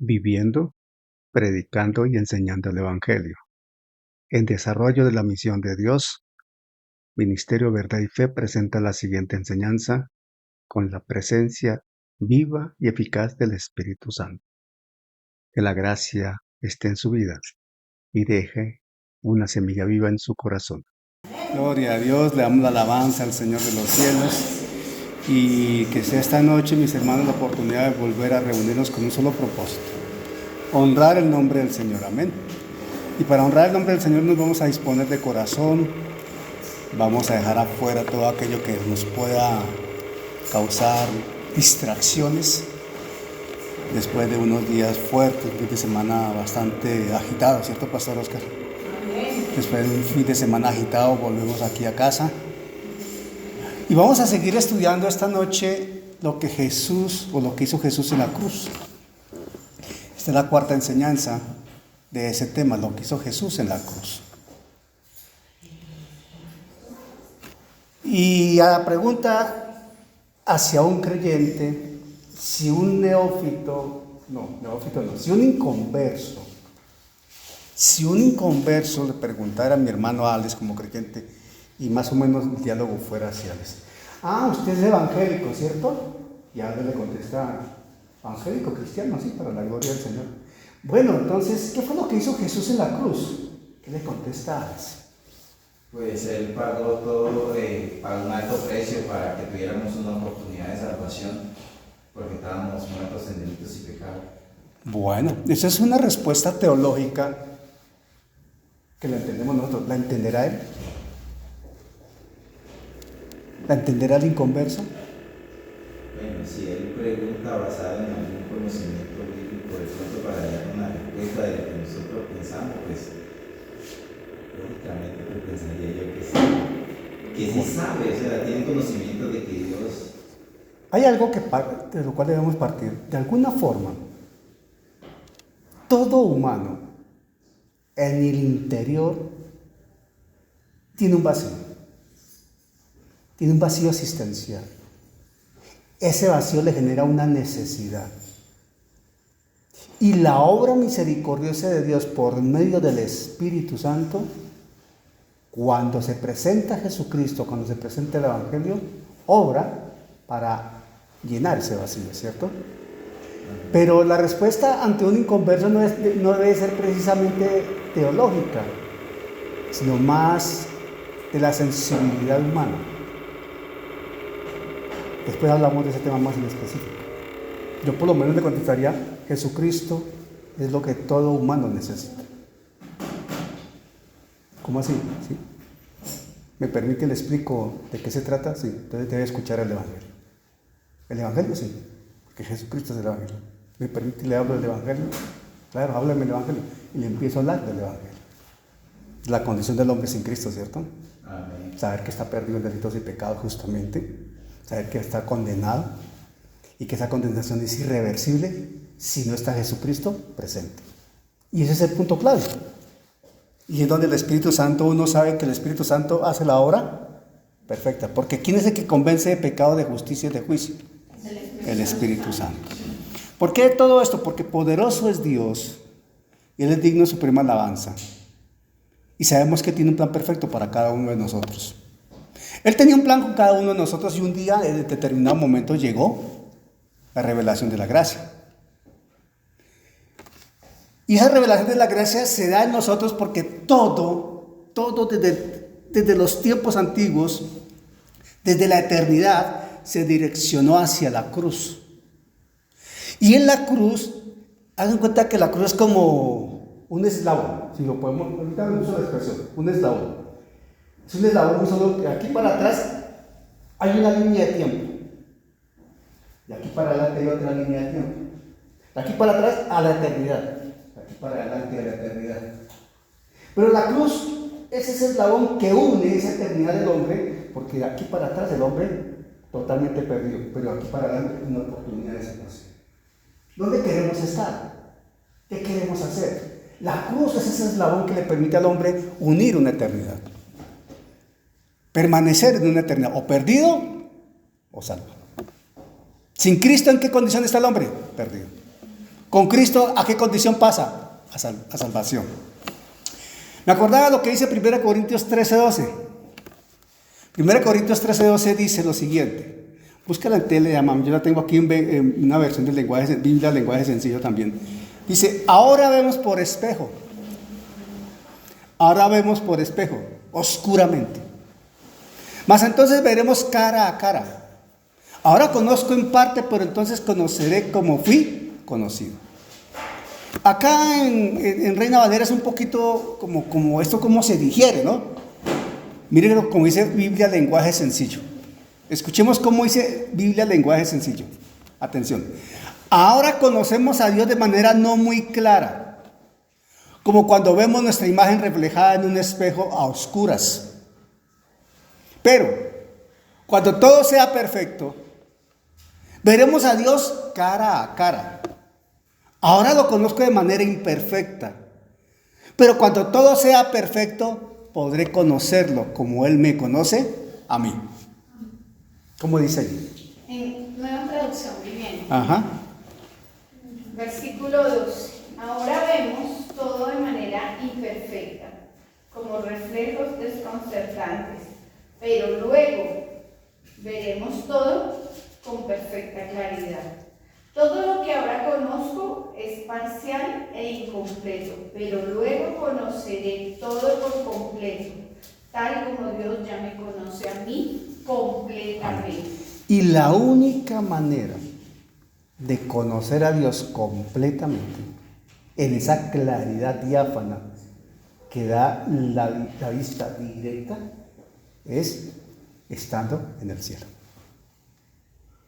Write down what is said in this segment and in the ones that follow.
viviendo, predicando y enseñando el Evangelio. En desarrollo de la misión de Dios, Ministerio Verdad y Fe presenta la siguiente enseñanza con la presencia viva y eficaz del Espíritu Santo. Que la gracia esté en su vida y deje una semilla viva en su corazón. Gloria a Dios, le damos la alabanza al Señor de los cielos y que sea esta noche, mis hermanos, la oportunidad de volver a reunirnos con un solo propósito: honrar el nombre del Señor, amén. Y para honrar el nombre del Señor nos vamos a disponer de corazón, vamos a dejar afuera todo aquello que nos pueda causar distracciones después de unos días fuertes, un fin de semana bastante agitado, ¿cierto, Pastor Oscar? Después de un fin de semana agitado volvemos aquí a casa y vamos a seguir estudiando esta noche lo que Jesús o lo que hizo Jesús en la cruz. Esta es la cuarta enseñanza de ese tema, lo que hizo Jesús en la cruz. Y a la pregunta hacia un creyente, si un si un inconverso le preguntara a mi hermano Alex como creyente, y más o menos el diálogo fuera hacia Alex: usted es evangélico, ¿cierto? Y Alex le contesta: evangélico, cristiano, sí, para la gloria del Señor. Bueno, entonces, ¿qué fue lo que hizo Jesús en la cruz? ¿Qué le contesta Alex? Pues Él pagó todo, pagó un alto precio para que tuviéramos una oportunidad de salvación, porque estábamos muertos en delitos y pecados. Bueno, esa es una respuesta teológica que la entendemos nosotros. ¿La entenderá él? ¿La entenderá el inconverso? Bueno, si Él pregunta basada en algún conocimiento bíblico, de pronto para dar una respuesta de lo que nosotros pensamos, pues lógicamente pues, pensaría yo que sí sabe, o sea, tiene conocimiento de que Dios... Hay algo de lo cual debemos partir. De alguna forma, todo humano en el interior tiene un vacío. Tiene un vacío existencial. Ese vacío le genera una necesidad. Y la obra misericordiosa de Dios por medio del Espíritu Santo, cuando se presenta Jesucristo, cuando se presenta el Evangelio, obra para llenar ese vacío, ¿cierto? Pero la respuesta ante un inconverso no debe ser precisamente teológica, sino más de la sensibilidad humana. Después hablamos de ese tema más en específico. Yo por lo menos le contestaría: Jesucristo es lo que todo humano necesita. ¿Cómo así? ¿Sí? ¿Me permite le explico de qué se trata? Sí, entonces debe escuchar el Evangelio. ¿El Evangelio? Sí, porque Jesucristo es el Evangelio. ¿Me permite le hablo del Evangelio? Claro, háblame del Evangelio. Y le empiezo a hablar del Evangelio. La condición del hombre sin Cristo, ¿cierto? Amén. Saber que está perdido en delitos y pecados justamente. Saber que está condenado y que esa condenación es irreversible si no está Jesucristo presente. Y ese es el punto clave. Y es donde el Espíritu Santo, uno sabe que el Espíritu Santo hace la obra perfecta. Porque ¿quién es el que convence de pecado, de justicia y de juicio? El Espíritu Santo. ¿Por qué todo esto? Porque poderoso es Dios y Él es digno de suprema alabanza. Y sabemos que tiene un plan perfecto para cada uno de nosotros. Él tenía un plan con cada uno de nosotros y un día, en determinado momento, llegó la revelación de la gracia. Y esa revelación de la gracia se da en nosotros porque todo desde los tiempos antiguos, desde la eternidad, se direccionó hacia la cruz. Y en la cruz, hagan cuenta que la cruz es como un eslabón, si lo podemos, ahorita no uso la expresión, un eslabón. Es un eslabón muy solo, que aquí para atrás hay una línea de tiempo. Y aquí para adelante hay otra línea de tiempo. De aquí para atrás a la eternidad. De aquí para adelante a la eternidad. Pero la cruz es ese eslabón que une esa eternidad del hombre, porque de aquí para atrás el hombre totalmente perdido, pero aquí para adelante una oportunidad de salvación. ¿Dónde queremos estar? ¿Qué queremos hacer? La cruz es ese eslabón que le permite al hombre unir una eternidad. Permanecer en una eternidad, o perdido o salvo. Sin Cristo, ¿en qué condición está el hombre? Perdido. Con Cristo, ¿a qué condición pasa? A salvación. Me acordaba lo que dice 1 Corintios 13:12. 1 Corintios 13:12 dice lo siguiente. Búscala en Telegram, yo la tengo aquí en una versión del lenguaje, Biblia, lenguaje sencillo también. Dice, ahora vemos por espejo. Ahora vemos por espejo, oscuramente. Mas entonces veremos cara a cara. Ahora conozco en parte, pero entonces conoceré como fui conocido. Acá en Reina Valera es un poquito como esto, como se digiere, ¿no? Miren como dice Biblia, lenguaje sencillo. Escuchemos cómo dice Biblia, lenguaje sencillo. Atención. Ahora conocemos a Dios de manera no muy clara, como cuando vemos nuestra imagen reflejada en un espejo a oscuras. Pero cuando todo sea perfecto, veremos a Dios cara a cara. Ahora lo conozco de manera imperfecta, pero cuando todo sea perfecto, podré conocerlo como Él me conoce a mí. ¿Cómo dice allí? En Nueva Traducción Viviente. Ajá. Versículo 2. Ahora vemos todo de manera imperfecta, como reflejos desconcertantes, pero luego veremos todo con perfecta claridad. Todo lo que ahora conozco es parcial e incompleto, pero luego conoceré todo por completo, tal como Dios ya me conoce a mí completamente. Y la única manera de conocer a Dios completamente, en esa claridad diáfana que da la vista directa, es estando en el cielo.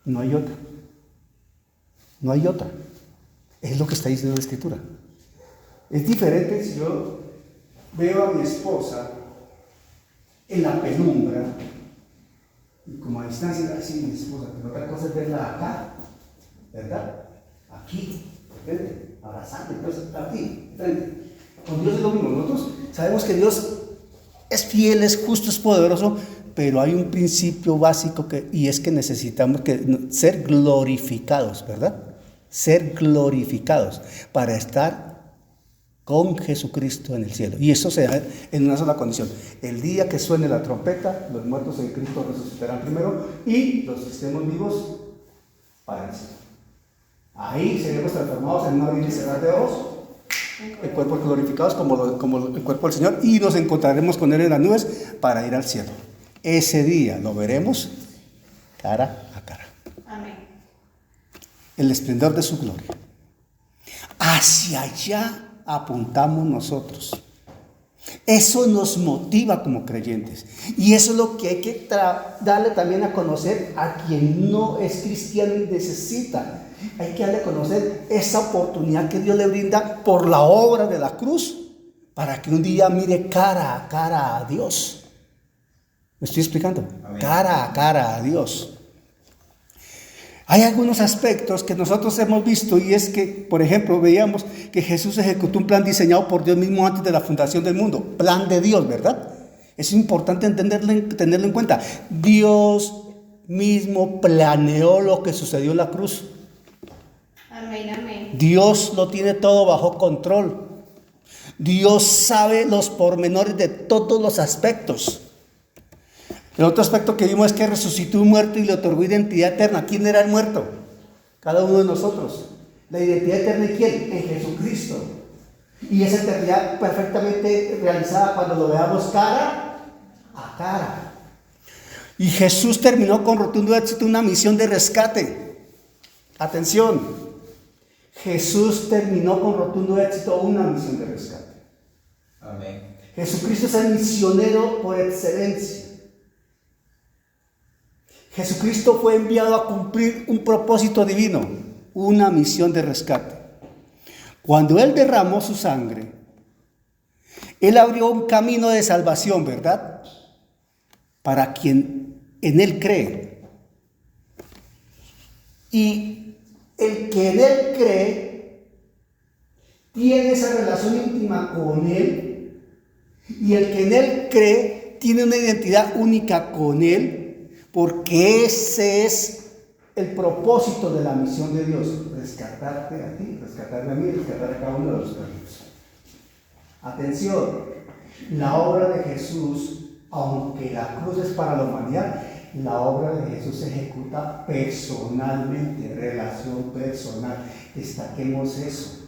No hay otra. No hay otra. Es lo que está diciendo la Escritura. Es diferente si yo veo a mi esposa en la penumbra, y como a distancia, así mi esposa, pero otra cosa es verla acá, ¿verdad? Aquí, frente, abrazando, entonces aquí, frente. Con Dios es lo mismo. Nosotros sabemos que Dios es fiel, es justo, es poderoso, pero hay un principio básico y es que necesitamos ser glorificados, ¿verdad? Ser glorificados para estar con Jesucristo en el cielo. Y eso se da en una sola condición. El día que suene la trompeta, los muertos en Cristo resucitarán primero y los que estemos vivos para el cielo. Ahí seremos transformados en un abrir y cerrar de ojos, en cuerpos glorificados como el cuerpo del Señor, y nos encontraremos con Él en las nubes para ir al cielo. Ese día lo veremos cara a cara. Amén. El esplendor de su gloria. Hacia allá apuntamos nosotros. Eso nos motiva como creyentes. Y eso es lo que hay que darle también a conocer a quien no es cristiano y necesita. Hay que darle a conocer esa oportunidad que Dios le brinda por la obra de la cruz, para que un día mire cara a cara a Dios. ¿Me estoy explicando? Amén. Cara a cara a Dios. Hay algunos aspectos que nosotros hemos visto, y es que, por ejemplo, veíamos que Jesús ejecutó un plan diseñado por Dios mismo antes de la fundación del mundo. Plan de Dios, ¿verdad? Es importante tenerlo en cuenta. Dios mismo planeó lo que sucedió en la cruz. Amén, amén. Dios lo tiene todo bajo control. Dios sabe los pormenores de todos los aspectos. El otro aspecto que vimos es que resucitó un muerto y le otorgó identidad eterna. ¿Quién era el muerto? Cada uno de nosotros. ¿La identidad eterna en quién? En Jesucristo. Y esa eternidad perfectamente realizada cuando lo veamos cara a cara. Y Jesús terminó con rotundo éxito una misión de rescate. Atención. Jesús terminó con rotundo éxito una misión de rescate. Amén. Jesucristo es el misionero por excelencia. Jesucristo fue enviado a cumplir un propósito divino, una misión de rescate. Cuando Él derramó su sangre, Él abrió un camino de salvación, ¿verdad? Para quien en Él cree. Y el que en Él cree tiene esa relación íntima con Él, y el que en Él cree tiene una identidad única con Él, porque ese es el propósito de la misión de Dios: rescatarte a ti, rescatarme a mí, rescatar a cada uno de los perdidos. Atención, la obra de Jesús, aunque la cruz es para la humanidad, la obra de Jesús se ejecuta personalmente, relación personal. Destaquemos eso.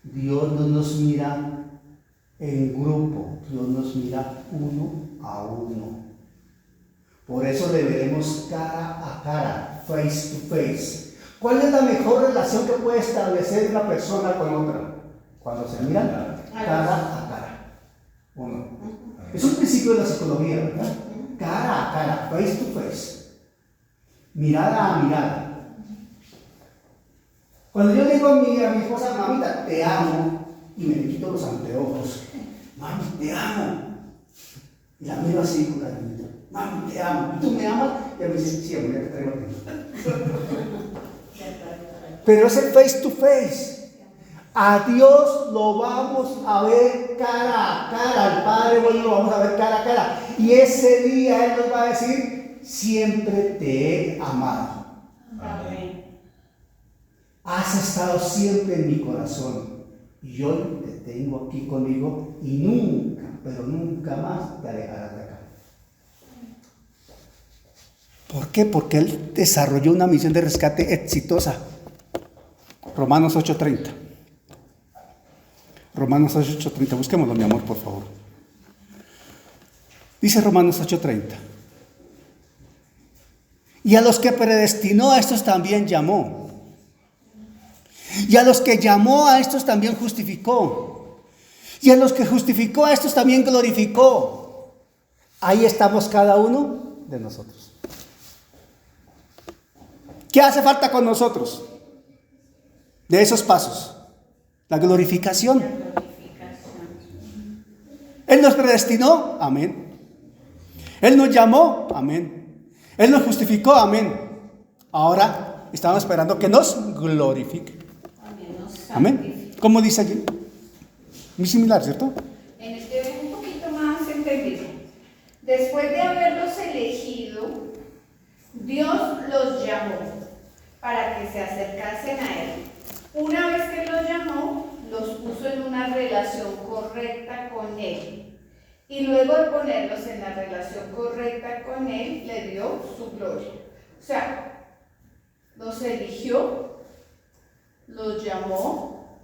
Dios no nos mira en grupo, Dios nos mira uno a uno. Por eso le veremos cara a cara, face to face. ¿Cuál es la mejor relación que puede establecer una persona con otra? Cuando se miran cara a cara. Uno. Es un principio de la psicología, ¿verdad? Cara a cara, face to face. Mirada a mirada. Cuando yo digo a mi esposa: mamita, te amo, y me le quito los anteojos: mami, te amo. Y la miro así con cariñito: mami, te amo. ¿Y tú me amas? Y ella me dice: sí, amor, ya te traigo a ti. Pero es el face to face. A Dios lo vamos a ver cara a cara. Al Padre bueno lo vamos a ver cara a cara. Y ese día Él nos va a decir: siempre te he amado. Amén. Has estado siempre en mi corazón. Y hoy te tengo aquí conmigo y nunca, pero nunca más te alejarás de acá. ¿Por qué? Porque Él desarrolló una misión de rescate exitosa. Romanos 8:30. Romanos 8:30. Busquémoslo, mi amor, por favor. Dice Romanos 8:30. Y a los que predestinó, a estos también llamó. Y a los que llamó, a estos también justificó. Y a los que justificó, a estos también glorificó. Ahí estamos cada uno de nosotros. ¿Qué hace falta con nosotros de esos pasos? La glorificación. Él nos predestinó, amén. Él nos llamó, amén. Él nos justificó, amén. Ahora estamos esperando que nos glorifique. Amén. ¿Cómo dice allí? Muy similar, ¿cierto? En este un poquito más entendido. Después de haberlos elegido, Dios los llamó para que se acercasen a Él. Una vez que los llamó, los puso en una relación correcta con Él. Y luego de ponerlos en la relación correcta con Él, le dio su gloria. O sea, los eligió, los llamó,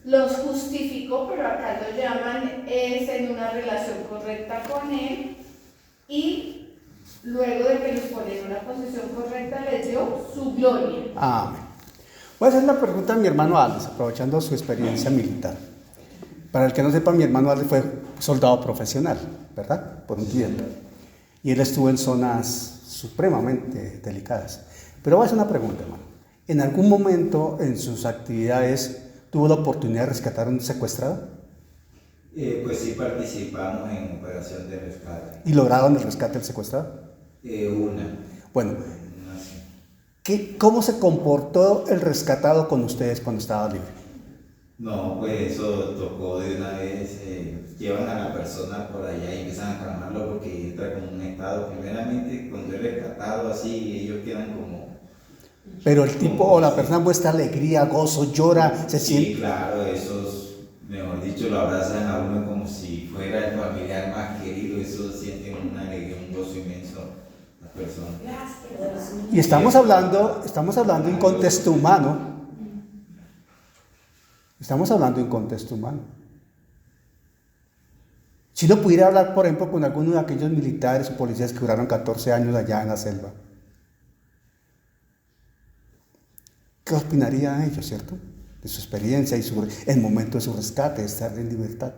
los justificó, pero acá lo llaman es en una relación correcta con Él, y luego de que los pone en una posición correcta, les dio su gloria. Amén. Voy a hacer una pregunta a mi hermano Alex, aprovechando su experiencia militar. Para el que no sepa, mi hermano Alex fue soldado profesional, ¿verdad? Por un tiempo. Y él estuvo en zonas supremamente delicadas. Pero voy a hacer una pregunta, hermano. ¿En algún momento en sus actividades tuvo la oportunidad de rescatar a un secuestrado? Pues sí participamos en operación de rescate. ¿Y lograron el rescate del secuestrado? Una. Bueno, Una sí. ¿cómo se comportó el rescatado con ustedes cuando estaba libre? No, pues eso tocó de una vez. Llevan a la persona por allá y empiezan a calmarlo porque entra como un estado. Primeramente, cuando es rescatado así, ellos quedan como... Pero el tipo o la persona muestra alegría, gozo, llora, se siente... Sí, claro, esos, mejor dicho, lo abrazan a uno como si fuera el familiar más querido. Eso sienten una alegría, un gozo inmenso las personas. Y estamos hablando en contexto humano. Estamos hablando en contexto humano. Si no pudiera hablar, por ejemplo, con alguno de aquellos militares o policías que duraron 14 años allá en la selva, ¿qué opinaría de ellos, cierto? De su experiencia y el momento de su rescate, de estar en libertad.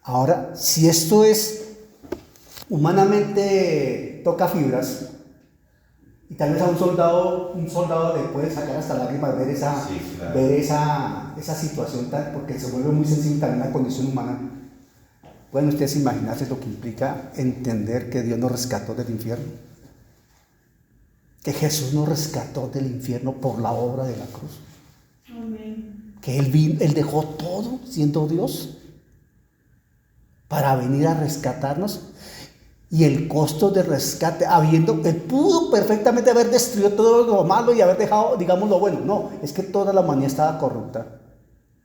Ahora, si esto es humanamente toca fibras, y tal vez a un soldado le puede sacar hasta lágrimas ver esa, Sí, claro. ver esa situación tal, porque se vuelve muy sensible también la condición humana. ¿Pueden ustedes imaginarse lo que implica entender que Dios nos rescató del infierno? Que Jesús nos rescató del infierno por la obra de la cruz. Amén. Que Él dejó todo siendo Dios para venir a rescatarnos. Y el costo de rescate, él pudo perfectamente haber destruido todo lo malo y haber dejado, digamos, lo bueno. No, es que toda la humanidad estaba corrupta.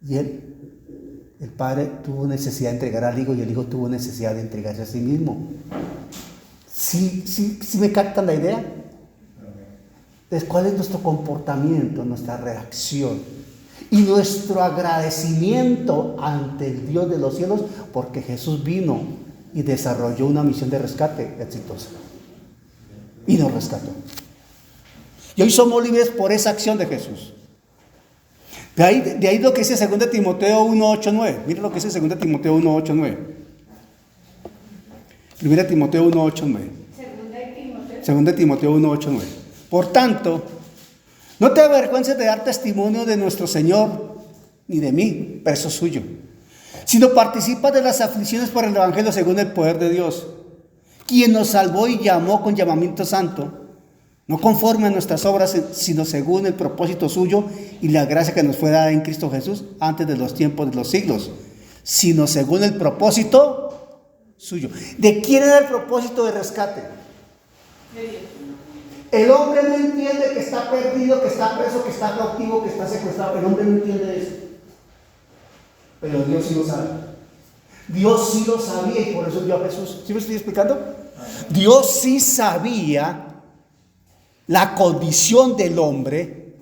Y el Padre tuvo necesidad de entregar al Hijo y el Hijo tuvo necesidad de entregarse a sí mismo. ¿Sí me captan la idea? Entonces, ¿cuál es nuestro comportamiento, nuestra reacción y nuestro agradecimiento ante el Dios de los cielos? Porque Jesús vino y desarrolló una misión de rescate exitosa y nos rescató. Y hoy somos libres por esa acción de Jesús. De ahí lo que dice 2 Timoteo 1:8-9. Miren lo que dice 2 Timoteo 1:8-9. 1 Timoteo 1:8-9. 2 Timoteo 1:8-9. Por tanto, no te avergüences de dar testimonio de nuestro Señor, ni de mí, preso suyo, sino participa de las aflicciones por el Evangelio según el poder de Dios, quien nos salvó y llamó con llamamiento santo, no conforme a nuestras obras, sino según el propósito suyo y la gracia que nos fue dada en Cristo Jesús antes de los tiempos de los siglos, sino según el propósito suyo. ¿De quién era el propósito de rescate? De Dios. El hombre no entiende que está perdido, que está preso, que está cautivo, que está secuestrado. El hombre no entiende eso. Pero Dios sí lo sabe. Dios sí lo sabía y por eso dio a Jesús. ¿Sí me estoy explicando? Dios sí sabía la condición del hombre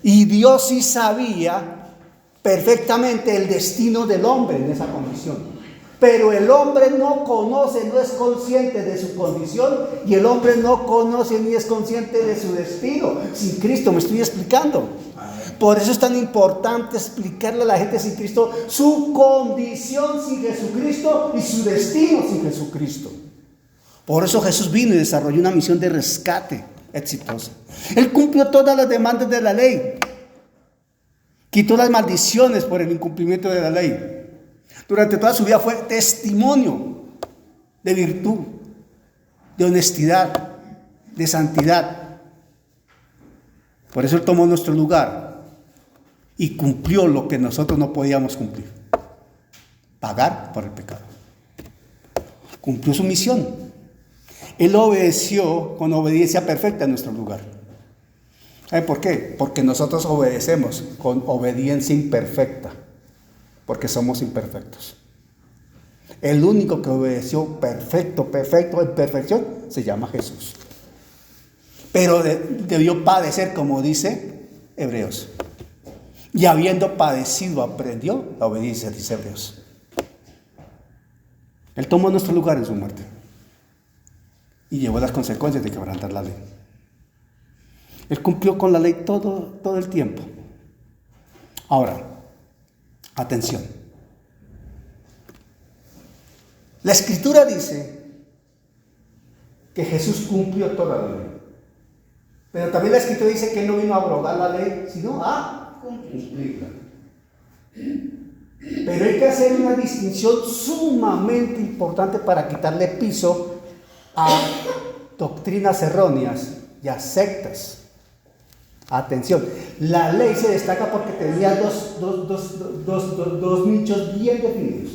y Dios sí sabía perfectamente el destino del hombre en esa condición. Pero el hombre no conoce, no es consciente de su condición y el hombre no conoce ni es consciente de su destino. Sin Cristo, me estoy explicando. Por eso es tan importante explicarle a la gente sin Cristo su condición sin Jesucristo y su destino sin Jesucristo. Por eso Jesús vino y desarrolló una misión de rescate exitosa. Él cumplió todas las demandas de la ley. Quitó las maldiciones por el incumplimiento de la ley. Durante toda su vida fue testimonio de virtud, de honestidad, de santidad. Por eso Él tomó nuestro lugar y cumplió lo que nosotros no podíamos cumplir: pagar por el pecado. Cumplió su misión. Él obedeció con obediencia perfecta en nuestro lugar. ¿Sabe por qué? Porque nosotros obedecemos con obediencia imperfecta, porque somos imperfectos. El único que obedeció perfecto, en perfección, se llama Jesús. Pero debió padecer, como dice Hebreos. Y habiendo padecido, aprendió la obediencia, dice Hebreos. Él tomó nuestro lugar en su muerte y llevó las consecuencias de quebrantar la ley. Él cumplió con la ley todo el tiempo. Ahora, atención. La Escritura dice que Jesús cumplió toda la ley. Pero también la Escritura dice que Él no vino a abrogar la ley, sino a cumplirla. Pero hay que hacer una distinción sumamente importante para quitarle piso a doctrinas erróneas y a sectas. Atención, la ley se destaca porque tenía dos nichos bien definidos: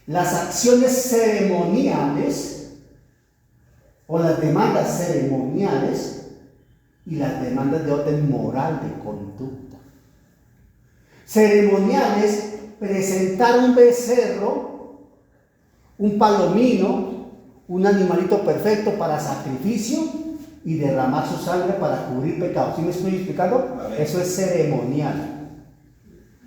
las acciones ceremoniales o las demandas ceremoniales y las demandas de orden moral de conducta. Ceremoniales: presentar un becerro, un palomino, un animalito perfecto para sacrificio y derramar su sangre para cubrir pecados. ¿Sí me estoy explicando? Eso es ceremonial.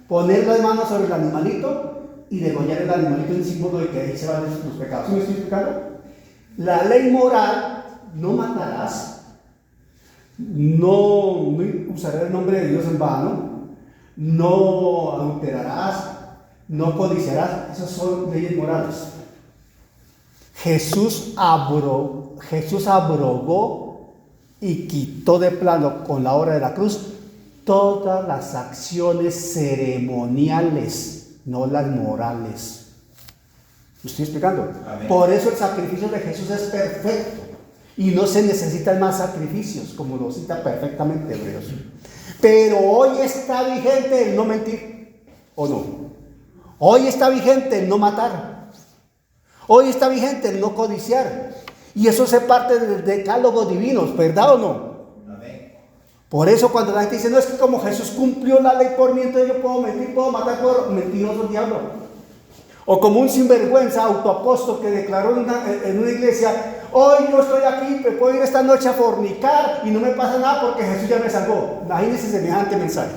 Poner las manos sobre el animalito y degollar el animalito en símbolo de que ahí se van los pecados. ¿Sí me estoy explicando? La ley moral: no matarás, no usarás el nombre de Dios en vano, no adulterarás, no codiciarás. Esas son leyes morales. Jesús abrogó y quitó de plano con la obra de la cruz todas las acciones ceremoniales, no las morales. ¿Me estoy explicando? Amén. Por eso el sacrificio de Jesús es perfecto y no se necesitan más sacrificios, como lo cita perfectamente Hebreos. Pero hoy está vigente el no mentir, ¿o no? Hoy está vigente el no matar. Hoy está vigente el no codiciar. Y eso hace parte del decálogo divino, ¿verdad o no? Por eso cuando la gente dice, no, es que como Jesús cumplió la ley por mí, entonces yo puedo mentir, puedo matar, puedo... Mentiroso diablo. O como un sinvergüenza autoapóstol que declaró en una iglesia, hoy yo estoy aquí, me puedo ir esta noche a fornicar y no me pasa nada porque Jesús ya me salvó. Imagínense semejante mensaje.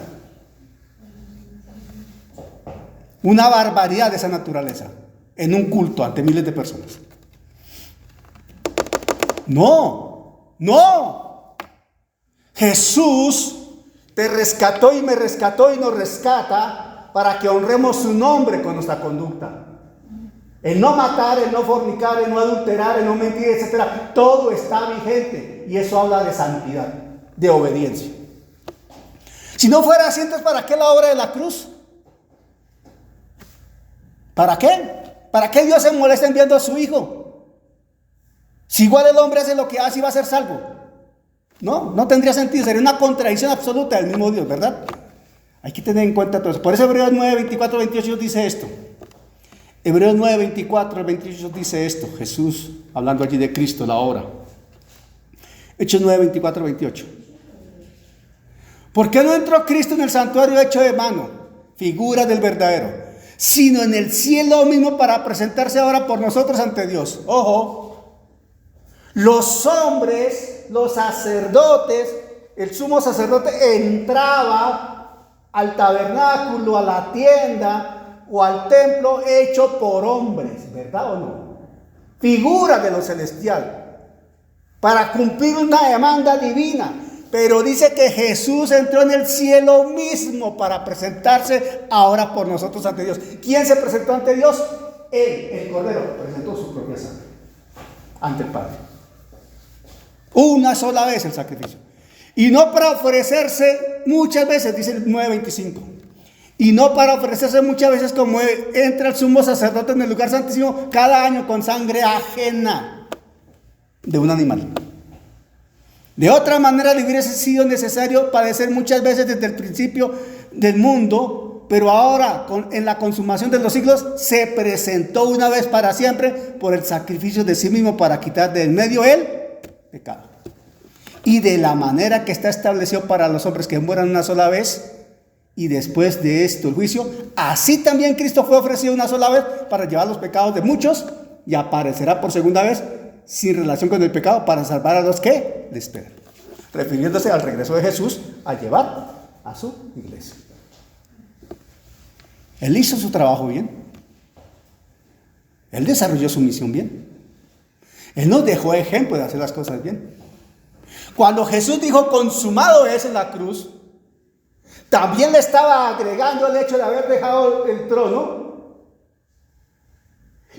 Una barbaridad de esa naturaleza en un culto ante miles de personas. No, no. Jesús te rescató y me rescató y nos rescata para que honremos su nombre con nuestra conducta. El no matar, el no fornicar, el no adulterar, el no mentir, etc. Todo está vigente y eso habla de santidad, de obediencia. Si no fuera así, entonces ¿para qué la obra de la cruz? ¿Para qué? ¿Para qué Dios se molesta enviando a su Hijo? Si igual el hombre hace lo que hace y va a ser salvo. No tendría sentido, sería una contradicción absoluta del mismo Dios, ¿verdad? Hay que tener en cuenta todo eso. Por eso Hebreos 9, 24, 28 dice esto. Hebreos 9, 24, 28 dice esto. Jesús, hablando allí de Cristo, la obra. Hechos 9, 24, 28. ¿Por qué no entró Cristo en el santuario hecho de mano, figura del verdadero, sino en el cielo mismo para presentarse ahora por nosotros ante Dios? Ojo. Los hombres, los sacerdotes, el sumo sacerdote entraba al tabernáculo, a la tienda o al templo hecho por hombres, ¿verdad o no? Figura de lo celestial, para cumplir una demanda divina. Pero dice que Jesús entró en el cielo mismo para presentarse ahora por nosotros ante Dios. ¿Quién se presentó ante Dios? Él, el Cordero, presentó su propia sangre ante el Padre. Una sola vez el sacrificio. Y no para ofrecerse muchas veces, dice el 9:25. Y no para ofrecerse muchas veces como entra el sumo sacerdote en el lugar santísimo cada año con sangre ajena de un animal. De otra manera le hubiese sido necesario padecer muchas veces desde el principio del mundo, pero ahora en la consumación de los siglos se presentó una vez para siempre por el sacrificio de sí mismo para quitar de en medio el pecado. Y de la manera que está establecido para los hombres que mueran una sola vez y después de esto el juicio, así también Cristo fue ofrecido una sola vez para llevar los pecados de muchos y aparecerá por segunda vez sin relación con el pecado para salvar a los que le esperan, refiriéndose al regreso de Jesús a llevar a su iglesia. Él hizo su trabajo bien. Él desarrolló su misión bien. Él nos dejó ejemplo de hacer las cosas bien. Cuando Jesús dijo consumado es en la cruz, también le estaba agregando el hecho de haber dejado el trono.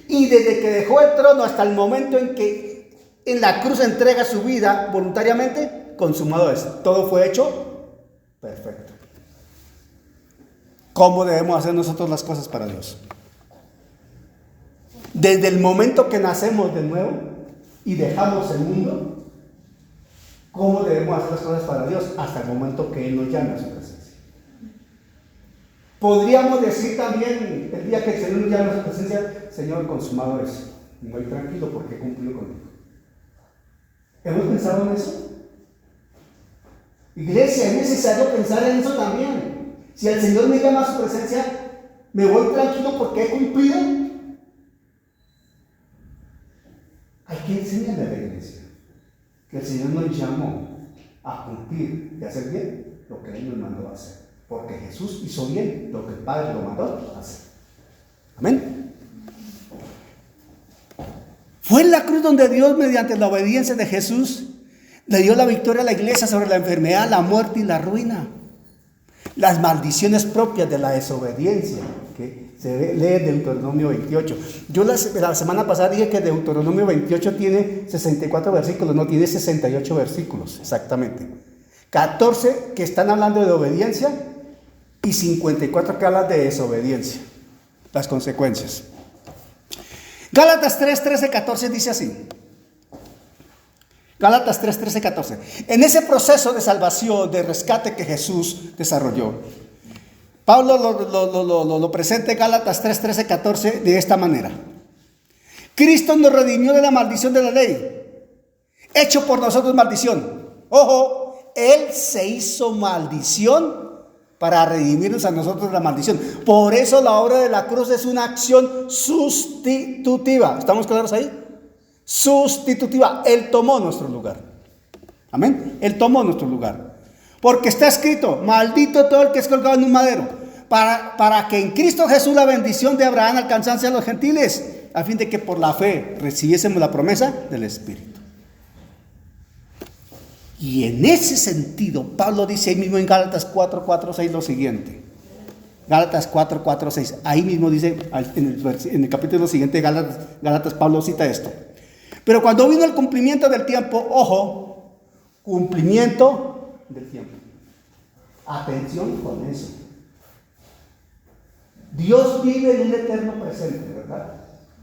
Y desde que dejó el trono hasta el momento en que en la cruz entrega su vida voluntariamente, consumado es. Todo fue hecho perfecto. ¿Cómo debemos hacer nosotros las cosas para Dios? Desde el momento que nacemos de nuevo y dejamos el mundo, ¿cómo debemos hacer las cosas para Dios? Hasta el momento que Él nos llame a su presencia. Podríamos decir también, el día que el Señor nos llame a su presencia, Señor, consumado es. Me voy tranquilo porque he cumplido contigo. ¿Hemos pensado en eso? Iglesia, es necesario pensar en eso también. Si el Señor me llama a su presencia, ¿me voy tranquilo porque he cumplido? Hay que enseñarle a la iglesia que el Señor nos llamó a cumplir y hacer bien lo que Él nos mandó a hacer, porque Jesús hizo bien lo que el Padre lo mandó a hacer. Amén. Fue en la cruz donde Dios, mediante la obediencia de Jesús, le dio la victoria a la iglesia sobre la enfermedad, la muerte y la ruina. Las maldiciones propias de la desobediencia, que se lee en Deuteronomio 28. Yo la semana pasada dije que Deuteronomio 28 tiene 64 versículos, no tiene 68 versículos exactamente. 14 que están hablando de obediencia y 54 que hablan de desobediencia, las consecuencias. Gálatas 3, 13, 14 dice así. Gálatas 3, 13, 14. En ese proceso de salvación, de rescate que Jesús desarrolló, Pablo lo presenta en Gálatas 3, 13, 14 de esta manera. Cristo nos redimió de la maldición de la ley, hecho por nosotros maldición. Ojo, Él se hizo maldición para redimirnos a nosotros de la maldición. Por eso la obra de la cruz es una acción sustitutiva. ¿Estamos claros ahí? Sustitutiva. Él tomó nuestro lugar. Amén. Él tomó nuestro lugar. Porque está escrito, maldito todo el que es colgado en un madero, para que en Cristo Jesús la bendición de Abraham alcanzase a los gentiles, a fin de que por la fe recibiésemos la promesa del Espíritu. Y en ese sentido, Pablo dice ahí mismo en Gálatas 4, 4, 6 lo siguiente. Gálatas 4, 4, 6. Ahí mismo dice, en el capítulo siguiente, Gálatas, Pablo cita esto. Pero cuando vino el cumplimiento del tiempo, ojo, cumplimiento del tiempo. Atención con eso. Dios vive en un eterno presente, ¿verdad?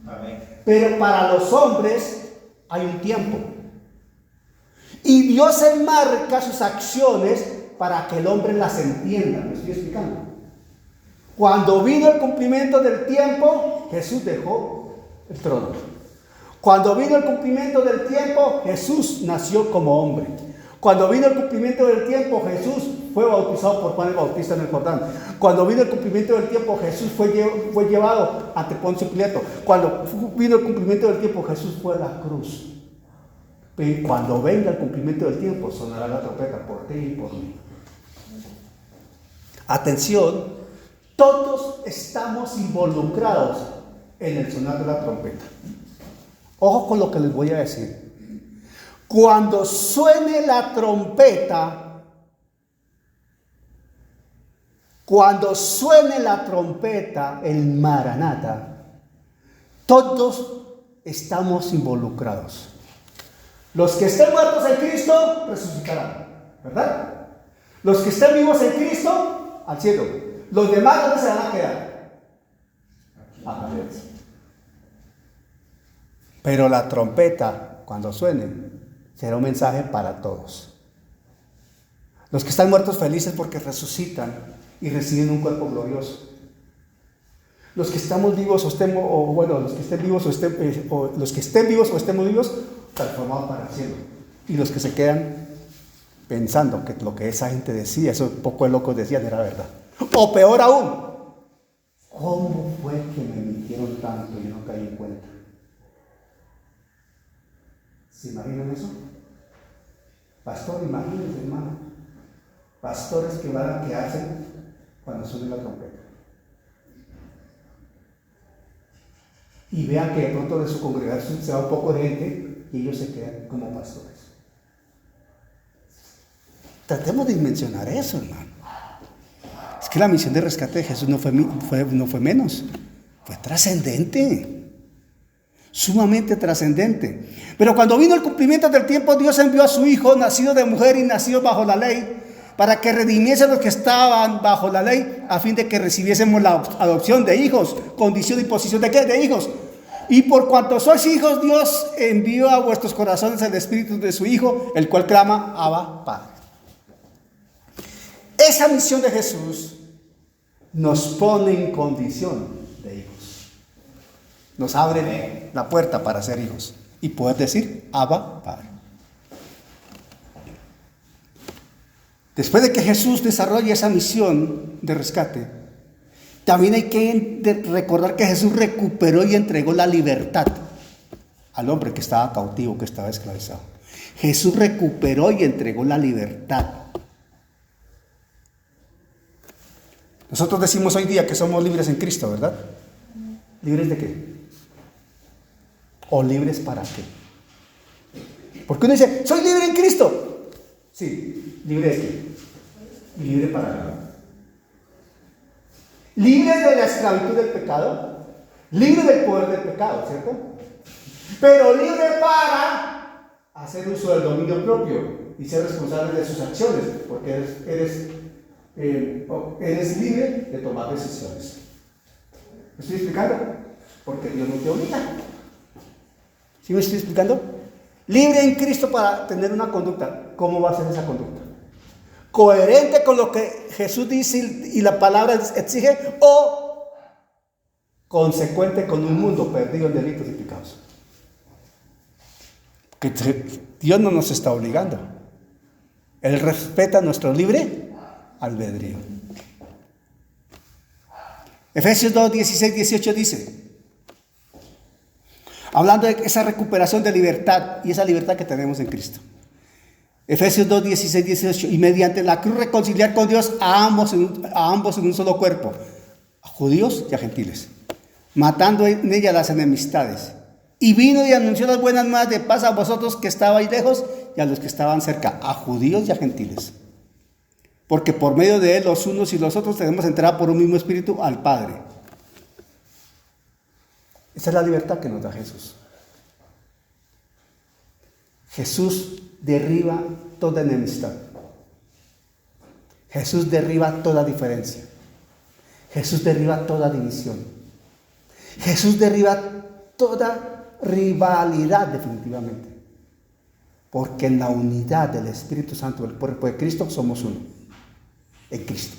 Amén. Pero para los hombres hay un tiempo. Y Dios enmarca sus acciones para que el hombre las entienda. ¿Me estoy explicando? Cuando vino el cumplimiento del tiempo, Jesús dejó el trono. Cuando vino el cumplimiento del tiempo, Jesús nació como hombre. Cuando vino el cumplimiento del tiempo, Jesús fue bautizado por Juan el Bautista en el Jordán. Cuando vino el cumplimiento del tiempo, Jesús fue llevado ante Poncio Pilato. Cuando vino el cumplimiento del tiempo, Jesús fue a la cruz. Y cuando venga el cumplimiento del tiempo, sonará la trompeta por ti y por mí. Atención, todos estamos involucrados en el sonar de la trompeta. Ojo con lo que les voy a decir. Cuando suene la trompeta, el Maranata, todos estamos involucrados. Los que estén muertos en Cristo resucitarán, ¿verdad? Los que estén vivos en Cristo, al cielo. Los demás, ¿dónde se van a quedar? A ver. Pero la trompeta, cuando suene, será un mensaje para todos. Los que están muertos felices porque resucitan y reciben un cuerpo glorioso. Los que estamos vivos los que estén vivos o estemos vivos, transformados para el cielo. Y los que se quedan pensando que lo que esa gente decía, esos pocos locos decían, era verdad. O peor aún, ¿cómo fue que me mintieron tanto y no caí en cuenta? ¿Se imaginan eso? Pastor, imagínense, hermano. Pastores que van a quedarse cuando suene la trompeta. Y vean que de pronto de su congregación se va un poco de gente y ellos se quedan como pastores. Tratemos de dimensionar eso, hermano. Es que la misión de rescate de Jesús no fue menos, fue trascendente, sumamente trascendente. Pero cuando vino el cumplimiento del tiempo, Dios envió a su Hijo, nacido de mujer y nacido bajo la ley, para que redimiese a los que estaban bajo la ley, a fin de que recibiésemos la adopción de hijos, condición y posición de ¿qué? De hijos. Y por cuanto sois hijos, Dios envió a vuestros corazones el Espíritu de su Hijo, el cual clama, Abba, Padre. Esa misión de Jesús nos pone en condición de hijos. Nos abre la puerta para ser hijos y poder decir, Abba, Padre. Después de que Jesús desarrolla esa misión de rescate, también hay que recordar que Jesús recuperó y entregó la libertad al hombre que estaba cautivo, que estaba esclavizado. Jesús recuperó y entregó la libertad. Nosotros decimos hoy día que somos libres en Cristo, ¿verdad? ¿Libres de qué? ¿O libres para qué? Porque uno dice, soy libre en Cristo. Sí, ¿libre de qué? ¿Libre para qué? Libre de la esclavitud del pecado, libre del poder del pecado, ¿cierto? Pero libre para hacer uso del dominio propio y ser responsable de sus acciones, porque eres libre de tomar decisiones. ¿Me estoy explicando? Porque Dios no te obliga. ¿Sí me estoy explicando? Libre en Cristo para tener una conducta. ¿Cómo va a ser esa conducta? Coherente con lo que Jesús dice y la palabra exige, o consecuente con un mundo perdido en delitos y pecados. Dios no nos está obligando. Él respeta nuestro libre albedrío. Efesios 2, 16, 18 dice, hablando de esa recuperación de libertad y esa libertad que tenemos en Cristo. Efesios 2, 16, 18, y mediante la cruz reconciliar con Dios a ambos en un solo cuerpo, a judíos y a gentiles, matando en ella las enemistades. Y vino y anunció las buenas nuevas de paz a vosotros que estabais lejos y a los que estaban cerca, a judíos y a gentiles. Porque por medio de él los unos y los otros tenemos entrada por un mismo espíritu al Padre. Esa es la libertad que nos da Jesús. Jesús derriba toda enemistad. Jesús derriba toda diferencia. Jesús derriba toda división. Jesús derriba toda rivalidad definitivamente. Porque en la unidad del Espíritu Santo del cuerpo de Cristo somos uno. En Cristo.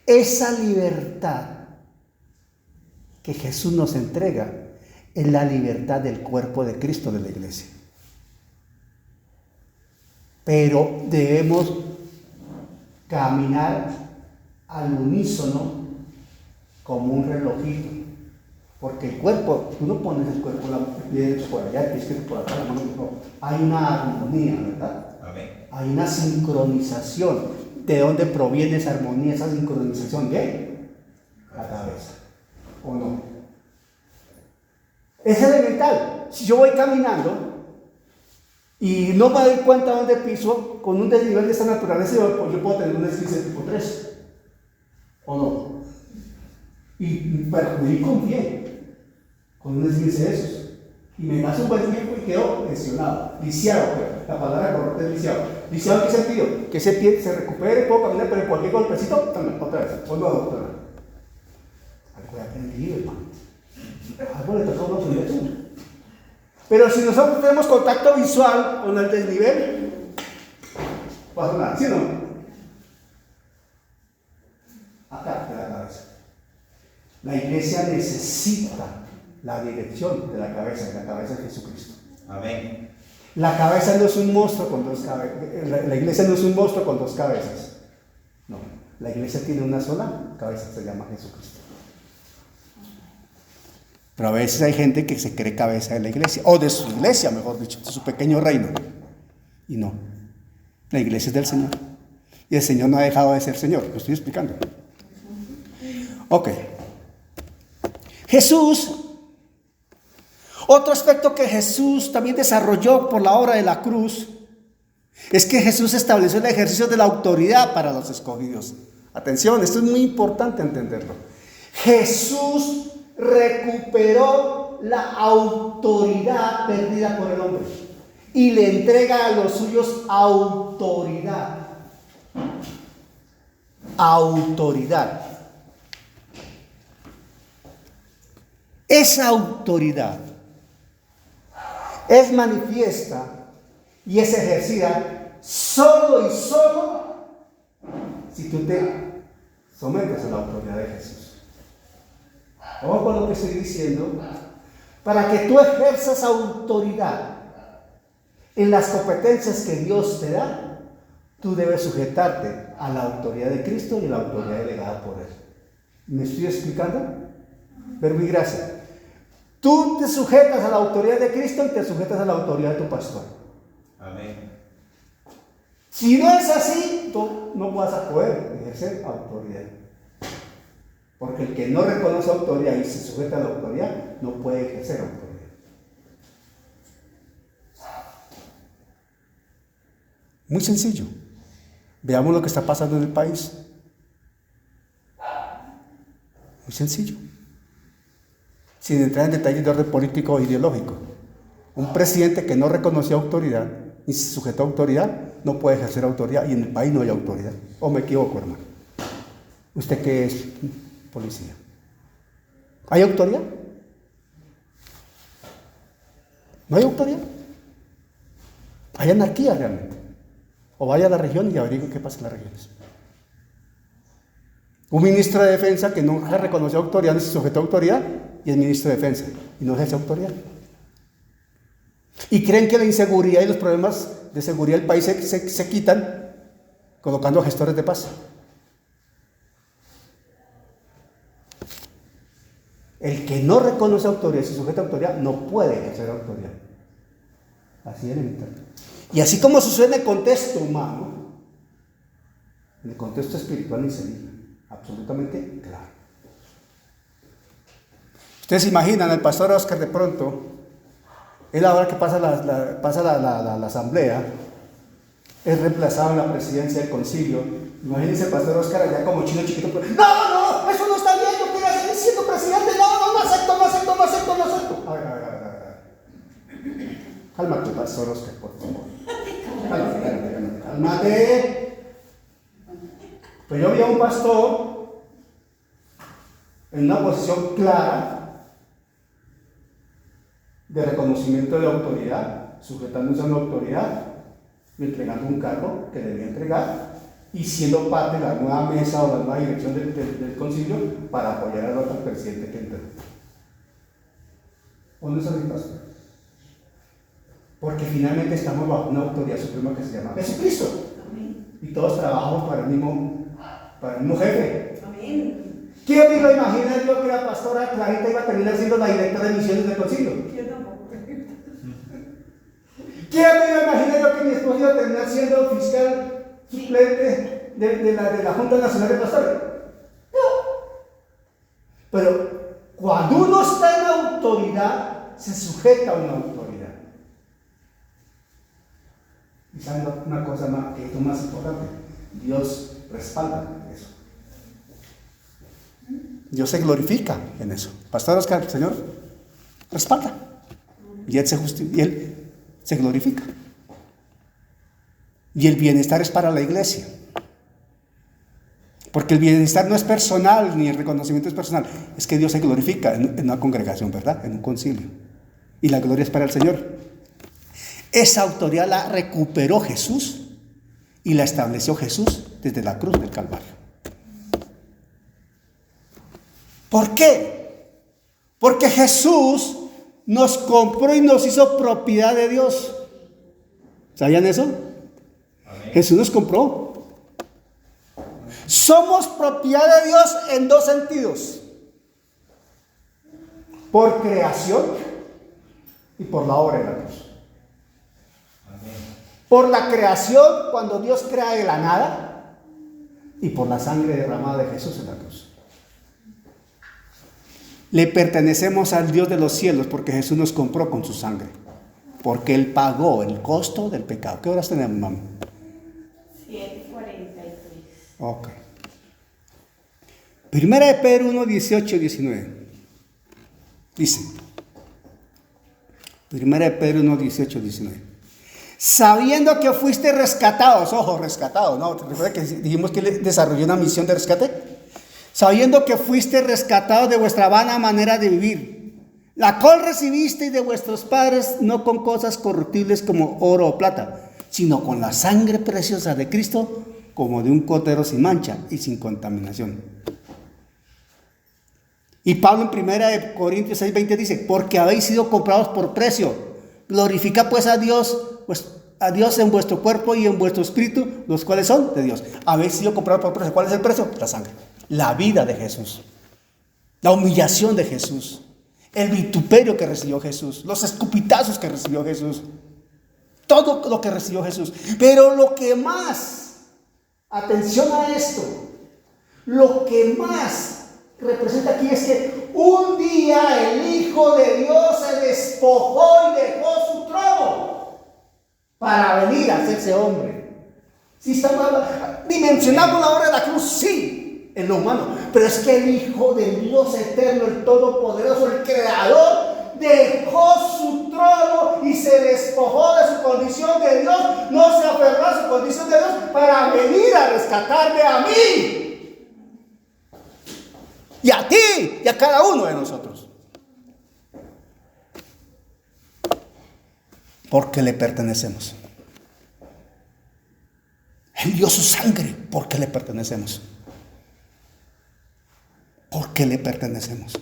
Esa libertad que Jesús nos entrega es la libertad del cuerpo de Cristo de la iglesia. Pero debemos caminar al unísono como un relojito. Porque el cuerpo, tú no pones el cuerpo, el pie derecho por allá, el pie izquierdo por acá, la mano por acá. Hay una armonía, ¿verdad? Amén. Hay una sincronización. ¿De dónde proviene esa armonía, esa sincronización? De la cabeza. ¿O no? Es elemental. Si yo voy caminando y no me doy cuenta dónde piso, con un desnivel de esta naturaleza, yo puedo tener un esguince tipo 3. ¿O no? Y perjudico un pie con un esguince de esos. Y me pasa un buen tiempo y quedo lesionado, lisiado, la palabra correcta es lisiado. ¿Lisiado en qué sentido? Que ese pie se recupere, puedo caminar, pero en cualquier golpecito, otra vez. ¿O no, doctora? Algo he aprendido, hermano. Algo le toca a uno subir eso. Pero si nosotros tenemos contacto visual con el desnivel, pasa nada, ¿sí o no? Acá, de la cabeza. La iglesia necesita la dirección de la cabeza es Jesucristo. Amén. La cabeza no es un monstruo con dos cabezas. La iglesia no es un monstruo con dos cabezas. No, la iglesia tiene una sola cabeza, se llama Jesucristo. Pero a veces hay gente que se cree cabeza de la iglesia, o de su iglesia, mejor dicho, de su pequeño reino. Y no, la iglesia es del Señor. Y el Señor no ha dejado de ser Señor, lo estoy explicando. Ok. Jesús, otro aspecto que Jesús también desarrolló por la obra de la cruz, es que Jesús estableció el ejercicio de la autoridad para los escogidos. Atención, esto es muy importante entenderlo. Jesús recuperó la autoridad perdida por el hombre y le entrega a los suyos autoridad. Autoridad. Esa autoridad es manifiesta y es ejercida solo y solo si tú te sometes a la autoridad de Jesús. Ojo con lo que estoy diciendo. Para que tú ejerzas autoridad en las competencias que Dios te da, tú debes sujetarte a la autoridad de Cristo y a la autoridad delegada por Él. ¿Me estoy explicando? Verbo y gracia. Tú te sujetas a la autoridad de Cristo y te sujetas a la autoridad de tu pastor. Amén. Si no es así, tú no vas a poder ejercer autoridad. Porque el que no reconoce autoridad y se sujeta a la autoridad, no puede ejercer autoridad. Muy sencillo. Veamos lo que está pasando en el país. Muy sencillo. Sin entrar en detalles de orden político o ideológico. Un presidente que no reconoció autoridad y se sujetó a autoridad, no puede ejercer autoridad y en el país no hay autoridad. ¿O me equivoco, hermano? ¿Usted qué es policía? ¿Hay autoridad? ¿No hay autoridad? Hay anarquía realmente. O vaya a la región y averigüe qué pasa en las regiones. Un ministro de defensa que nunca reconoció autoridad ni se sujetó a autoridad y es ministro de defensa y no ejerce autoridad. Y creen que la inseguridad y los problemas de seguridad del país se quitan colocando gestores de paz. El que no reconoce autoridad y se sujeta a autoridad no puede ejercer autoridad. Así es el interno. Y así como sucede en el contexto humano, en el contexto espiritual ni se diga. Absolutamente claro. Ustedes se imaginan al pastor Oscar de pronto, él ahora que pasa la asamblea, es reemplazado en la presidencia del concilio. Imagínense el pastor Oscar allá como chino chiquito. No, eso no está bien, yo quiero seguir siendo presidente. No acepto. A ver. Cálmate, pastor Oscar, por favor. Cálmate. Pues yo vi a un pastor en una posición clara de reconocimiento de la autoridad, sujetándose a una autoridad, y entregando un cargo que debía entregar y siendo parte de la nueva mesa o la nueva dirección del concilio para apoyar al otro presidente que entró. ¿Dónde está mi pastor? Porque finalmente estamos bajo una autoridad suprema que se llama Jesucristo. Amén. Y todos trabajamos para el mismo jefe. Amén. ¿Quién me lo imagina yo que la pastora Clarita iba a terminar siendo la directora de misiones del concilio? ¿Quién me iba a imaginar yo que mi esposo iba a terminar siendo fiscal suplente de la Junta Nacional de Pastores? No. Pero cuando uno está en autoridad, se sujeta a una autoridad. Y saben una cosa más, que es lo más importante, Dios respalda eso. Dios se glorifica en eso. Pastor Oscar, el Señor respalda. Y Él se glorifica. Y el bienestar es para la iglesia. Porque el bienestar no es personal, ni el reconocimiento es personal. Es que Dios se glorifica en una congregación, ¿verdad? En un concilio. Y la gloria es para el Señor. Esa autoridad la recuperó Jesús y la estableció Jesús desde la cruz del Calvario. ¿Por qué? Porque Jesús nos compró y nos hizo propiedad de Dios. ¿Sabían eso? Amén. Jesús nos compró. Somos propiedad de Dios en dos sentidos: por creación y por la obra de la cruz. Amén. Por la creación, cuando Dios crea de la nada, y por la sangre derramada de Jesús en la cruz. Le pertenecemos al Dios de los cielos porque Jesús nos compró con su sangre. Porque Él pagó el costo del pecado. ¿Qué horas tenemos, mami? 7:43. Ok. Primera de Pedro 1, 18 y 19. Dice. Primera de Pedro 1, 18 y 19. Sabiendo que fuiste rescatados. Ojo, rescatados, ¿no? ¿Recuerda que dijimos que Él desarrolló una misión de rescate? Sabiendo que fuiste rescatados de vuestra vana manera de vivir, la cual recibisteis de vuestros padres, no con cosas corruptibles como oro o plata, sino con la sangre preciosa de Cristo, como de un cordero sin mancha y sin contaminación. Y Pablo en 1 Corintios 6:20 dice: porque habéis sido comprados por precio, glorificad pues a Dios en vuestro cuerpo y en vuestro espíritu, los cuales son de Dios. Habéis sido comprados por precio. ¿Cuál es el precio? La sangre. La vida de Jesús, la humillación de Jesús, el vituperio que recibió Jesús, los escupitazos que recibió Jesús, todo lo que recibió Jesús. Pero lo que más, atención a esto, lo que más representa aquí es que un día el Hijo de Dios se despojó y dejó su trono para venir a hacerse hombre. ¿Sí estamos dimensionando la obra de la cruz? Sí. En lo humano, pero es que el Hijo de Dios eterno, el Todopoderoso, el Creador, dejó su trono y se despojó de su condición de Dios, no se aferró a su condición de Dios para venir a rescatarme a mí y a ti y a cada uno de nosotros, porque le pertenecemos. Él dio su sangre porque le pertenecemos. Porque le pertenecemos.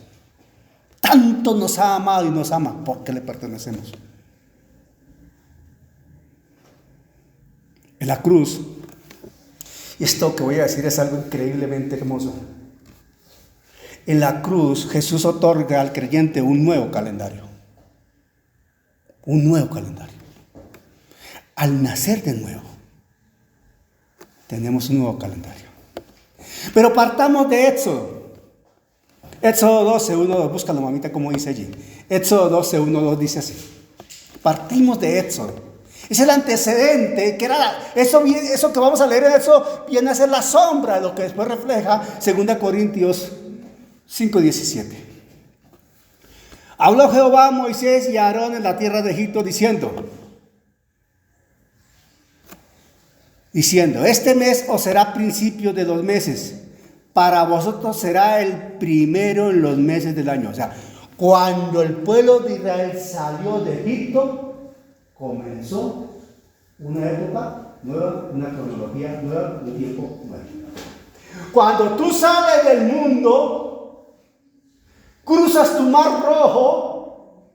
Tanto nos ha amado y nos ama porque le pertenecemos. en la cruz. Y esto que voy a decir es algo increíblemente hermoso. En la cruz Jesús otorga al creyente un nuevo calendario. Un nuevo calendario. Al nacer de nuevo, tenemos un nuevo calendario. Pero partamos de Éxodo. Éxodo 12, 1, 2. Búscalo, mamita, como dice allí. Éxodo 12, 1, 2 dice así. Partimos de Éxodo. Es el antecedente, que era eso que vamos a leer en Éxodo, viene a ser la sombra de lo que después refleja 2 Corintios 5:17. Habló Jehová a Moisés y a Aarón en la tierra de Egipto diciendo, este mes os será principio de los meses, para vosotros será el primero en los meses del año. O sea, cuando el pueblo de Israel salió de Egipto, comenzó una época nueva, una cronología nueva, un tiempo nuevo. Cuando tú sales del mundo, cruzas tu mar rojo,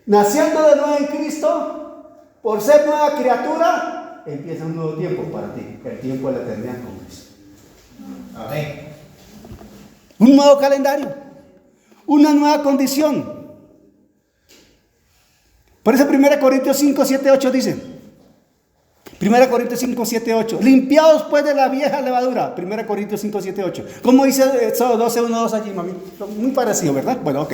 naciendo de nuevo en Cristo, por ser nueva criatura, empieza un nuevo tiempo para ti, el tiempo de la eternidad con Cristo. Amén. Un nuevo calendario, una nueva condición. Por eso 1 Corintios 5, 7, 8 dice, 1 Corintios 5, 7, 8, limpiaos pues de la vieja levadura. 1 Corintios 5, 7, 8. ¿Cómo dice Éxodo 12, 1, 2 allí, mami? Muy parecido, ¿verdad? Bueno, ok.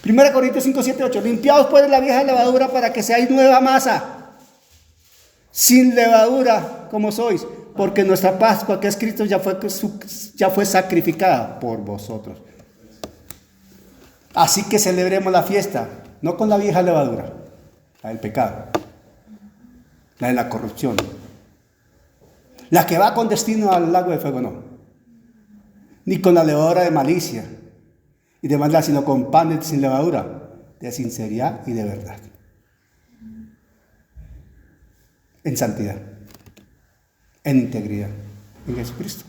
1 Corintios 5, 7, 8. Limpiaos pues de la vieja levadura para que seáis nueva masa, sin levadura como sois, porque nuestra Pascua, que es Cristo, ya fue sacrificada por vosotros. Así que celebremos la fiesta, no con la vieja levadura, la del pecado, la de la corrupción, la que va con destino al lago de fuego, no, ni con la levadura de malicia y de maldad, sino con pan sin levadura, de sinceridad y de verdad, en santidad, en integridad, en Jesucristo.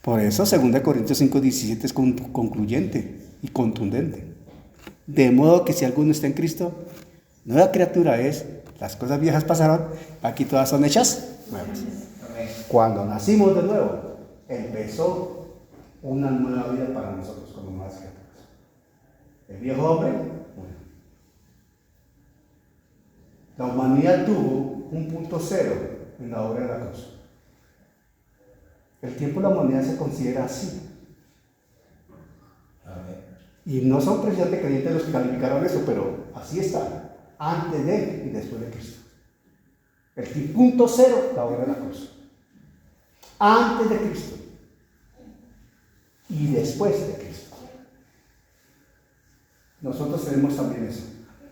Por eso 2 Corintios 5, 17 es concluyente y contundente. De modo que si alguno está en Cristo, nueva criatura es, las cosas viejas pasaron, aquí todas son hechas nuevas. Cuando nacimos de nuevo, empezó una nueva vida para nosotros como nuevas criaturas. El viejo hombre murió. La humanidad tuvo un punto cero en la obra de la cruz. El tiempo de la humanidad se considera así. Amén. Y no son precisamente creyentes los que calificaron eso, pero así está, antes de y después de Cristo. El punto cero, la obra de la cruz. Antes de Cristo y después de Cristo. Nosotros tenemos también eso.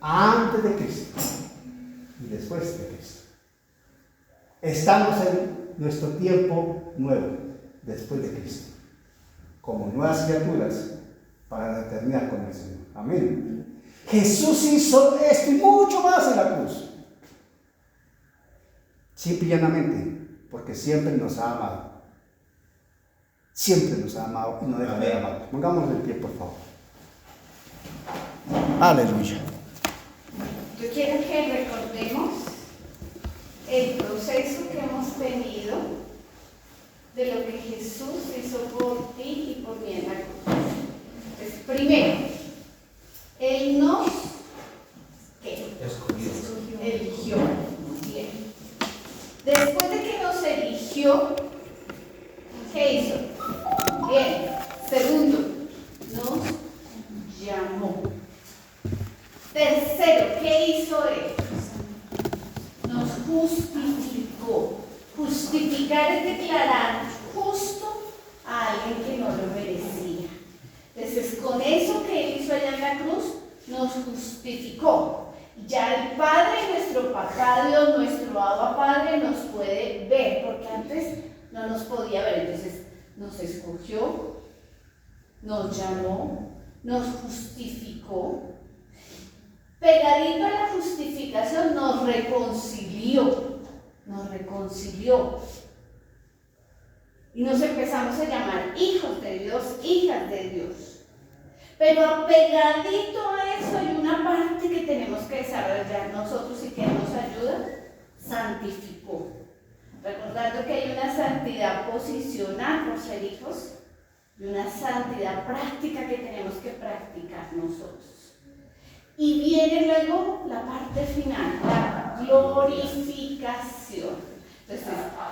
Antes de Cristo y después de Cristo. Estamos en nuestro tiempo nuevo, después de Cristo, como nuevas criaturas para la eternidad con el Señor. Amén. Jesús hizo esto y mucho más en la cruz. Simple y llanamente, porque siempre nos ha amado. Siempre nos ha amado y no deja de amar. Pongámonos de pie, por favor. Aleluya. Yo quiero que recordemos el proceso que hemos tenido de lo que Jesús hizo por ti y por mí en la cruz. Entonces, primero, Él nos eligió. Bien. Después de que nos eligió, ¿qué hizo? Bien. Segundo, nos llamó. Tercero, ¿qué hizo Él? Nos justificó. Justificar es declarar justo a alguien que no lo merecía. Entonces, con eso que Él hizo allá en la cruz, nos justificó. Ya el Padre, nuestro papá Dios, nuestro Abba Padre, nos puede ver, porque antes no nos podía ver. Entonces, nos escogió, nos llamó, nos justificó. Pegadito a la justificación, nos reconcilió. Y nos empezamos a llamar hijos de Dios, hijas de Dios. Pero apegadito a eso hay una parte que tenemos que desarrollar nosotros y que nos ayuda, santificó. Recordando que hay una santidad posicional por ser hijos y una santidad práctica que tenemos que practicar nosotros. Y viene luego la parte final, la glorificación. Entonces,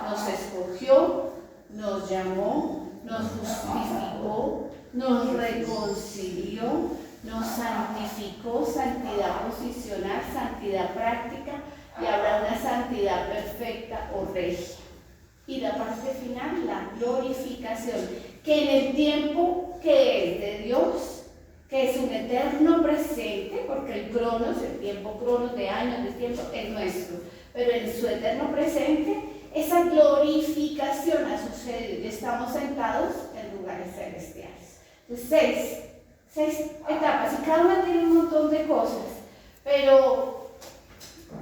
nos escogió, nos llamó, nos justificó, nos reconcilió, nos santificó, santidad posicional, santidad práctica, y habrá una santidad perfecta o regia. Y la parte final, la glorificación, que en el tiempo que es de Dios, que es un eterno presente, porque el cronos, el tiempo cronos de años, de tiempo, es nuestro, pero en su eterno presente, esa glorificación ha sucedido y estamos sentados en lugares celestiales. Entonces, seis etapas, y cada una tiene un montón de cosas, pero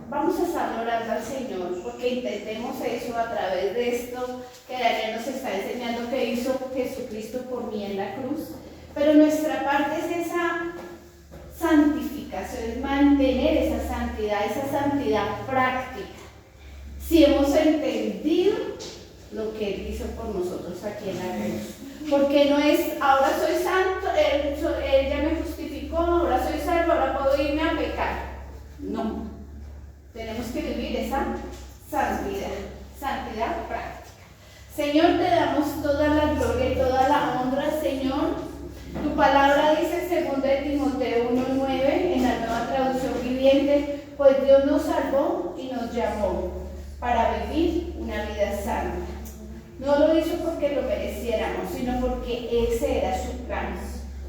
vamos a estar orando al Señor, porque intentemos eso a través de esto que Daniel nos está enseñando que hizo Jesucristo por mí en la cruz. Pero nuestra parte es esa santificación, es mantener esa santidad práctica. Si hemos entendido lo que Él hizo por nosotros aquí en la cruz. Porque no es, ahora soy santo, él ya me justificó, ahora soy salvo, ahora puedo irme a pecar. No. Tenemos que vivir esa santidad práctica. Señor, te damos toda la gloria y toda la honra, Señor. Tu palabra dice, según de Timoteo 1:9, en la Nueva Traducción Viviente, pues Dios nos salvó y nos llamó para vivir una vida santa. No lo hizo porque lo mereciéramos, sino porque ese era su plan,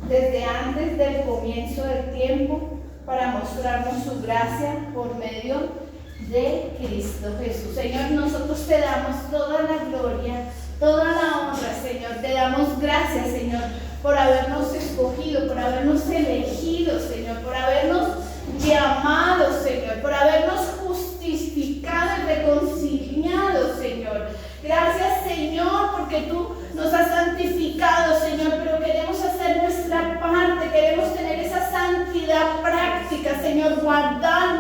desde antes del comienzo del tiempo, para mostrarnos su gracia por medio de Cristo Jesús. Señor, nosotros te damos toda la gloria, toda la honra, Señor. Te damos gracias, Señor, por habernos escogido, por habernos elegido, Señor, por habernos llamado, Señor, por habernos justificado y reconciliado, Señor. Gracias, Señor, porque tú nos has santificado, Señor, pero queremos hacer nuestra parte, queremos tener esa santidad práctica, Señor, guardar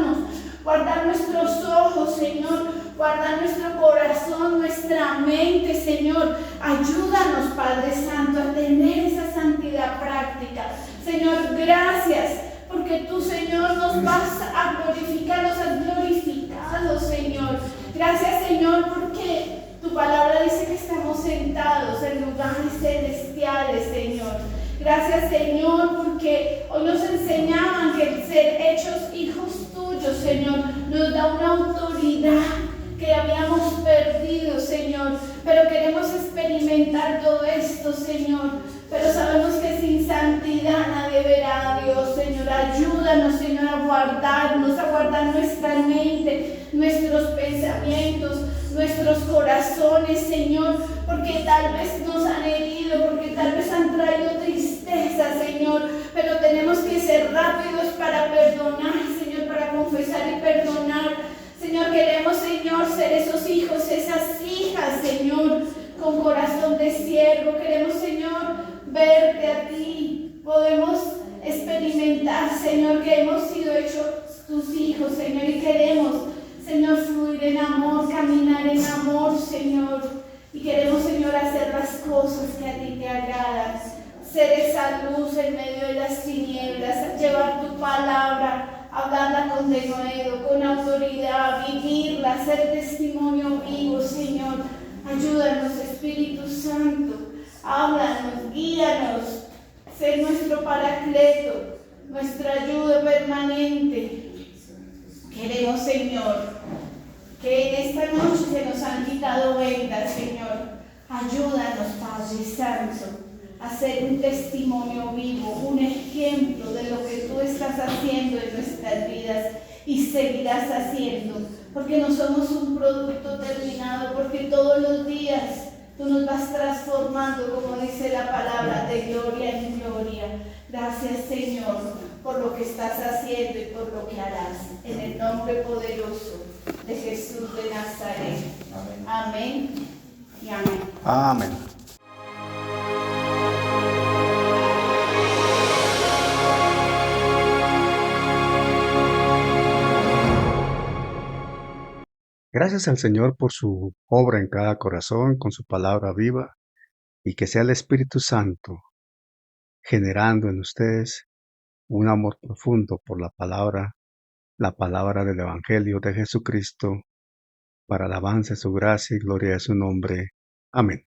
nuestros ojos, Señor, guardar nuestro corazón, nuestra mente, Señor. Ayúdanos, Padre Santo, a tener esa santidad práctica. Señor, gracias, porque tú, Señor, nos vas a glorificar, nos has glorificado, Señor. Gracias, Señor, porque tu palabra dice que estamos sentados en lugares celestiales, Señor. Gracias, Señor, porque hoy nos enseñaban que el ser hechos hijos tuyos, Señor, nos da una autoridad que habíamos perdido, Señor. Pero queremos experimentar todo esto, Señor. Pero sabemos que sin santidad nadie verá a Dios, Señor. Ayúdanos, Señor, a guardar nuestra mente, nuestros pensamientos, nuestros corazones, Señor, porque tal vez nos han herido, porque tal vez han traído tristeza, Señor, pero tenemos que ser rápidos para perdonar, Señor, para confesar y perdonar. Señor, queremos, Señor, ser esos hijos, esas hijas, Señor, con corazón de siervo. Queremos, Señor, verte a ti. Podemos experimentar, Señor, que hemos sido hechos tus hijos, Señor, y queremos, Señor, fluir en amor, caminar en amor, Señor. Y queremos, Señor, hacer las cosas que a ti te agradan. Ser esa luz en medio de las tinieblas, llevar tu palabra, hablarla con denuedo, con autoridad, vivirla, hacer testimonio vivo, Señor. Ayúdanos, Espíritu Santo. Háblanos, guíanos. Sé nuestro paracleto, nuestra ayuda permanente. Queremos, Señor, que en esta noche se nos han quitado vendas, Señor. Ayúdanos, Padre Santo, a ser un testimonio vivo, un ejemplo de lo que tú estás haciendo en nuestras vidas y seguirás haciendo, porque no somos un producto terminado, porque todos los días tú nos vas transformando, como dice la palabra, de gloria en gloria. Gracias, Señor, por lo que estás haciendo y por lo que harás. En el nombre poderoso de Jesús de Nazaret. Amén. Amén y amén. Amén. Gracias al Señor por su obra en cada corazón con su palabra viva y que sea el Espíritu Santo generando en ustedes un amor profundo por la palabra del Evangelio de Jesucristo, para alabanza de su gracia y gloria de su nombre. Amén.